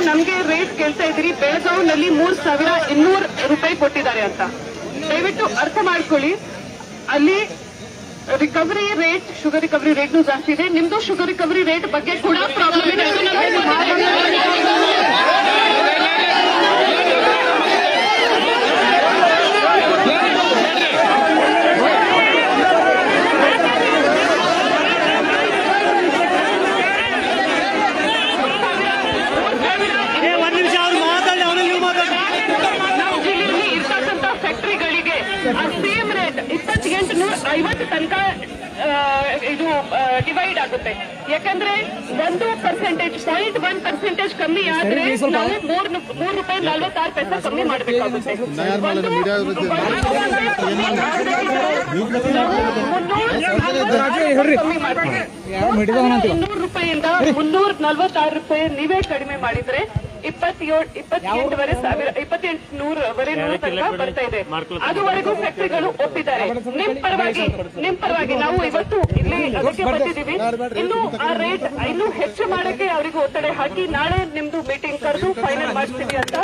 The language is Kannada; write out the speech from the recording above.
ನಮ್ಗೆ ರೇಟ್ ಕೇಳ್ತಾ ಇದ್ದೀರಿ, ಬೆಳಗಾವಿನಲ್ಲಿ 3,200 ರೂಪಾಯಿ ಕೊಟ್ಟಿದ್ದಾರೆ ಅಂತ. ದಯವಿಟ್ಟು ಅರ್ಥ ಮಾಡ್ಕೊಳ್ಳಿ, ಅಲ್ಲಿ ರಿಕವರಿ ರೇಟ್, ಶುಗರ್ ರಿಕವರಿ ರೇಟ್ನು ಜಾಸ್ತಿ ಇದೆ. ನಿಮ್ದು ಶುಗರ್ ರಿಕವರಿ ರೇಟ್ ಬಗ್ಗೆ ಕೂಡ ಪ್ರಾಬ್ಲಮ್ ಇದೆ. ಸೇಮ್ ರೇಟ್ 2850 ತನಕ ಇದು ಡಿವೈಡ್ ಆಗುತ್ತೆ. ಯಾಕಂದ್ರೆ 1% ಕಮ್ಮಿ ಆದ್ರೆ ನಾವು 3 ರೂಪಾಯಿ 46 ಪೈಸೆ ಕಮ್ಮಿ ಮಾಡಬೇಕಾಗುತ್ತೆ. 300 ರೂಪಾಯಿಯಿಂದ 346 ರೂಪಾಯಿ ನೀವೇ ಕಡಿಮೆ ಮಾಡಿದ್ರೆ 28,800 ತನಕ ಬರ್ತಾ ಇದೆ. ಅದುವರೆಗೂ ಫ್ಯಾಕ್ಟರಿಗಳು ಒಪ್ಪಿದ್ದಾರೆ. ನಿಮ್ ಪರವಾಗಿ ನಾವು ಇವತ್ತು ಇಲ್ಲಿ ಅದಕ್ಕೆ ಬಂದಿದ್ದೀವಿ. ಇನ್ನು ಆ ರೇಟ್ ಇನ್ನೂ ಹೆಚ್ಚು ಮಾಡಕ್ಕೆ ಅವರಿಗೂ ಒತ್ತಡ ಹಾಕಿ ನಾಳೆ ನಿಮ್ದು ಮೀಟಿಂಗ್ ಕರೆದು ಫೈನಲ್ ಮಾಡಿಸ್ತೀವಿ ಅಂತ.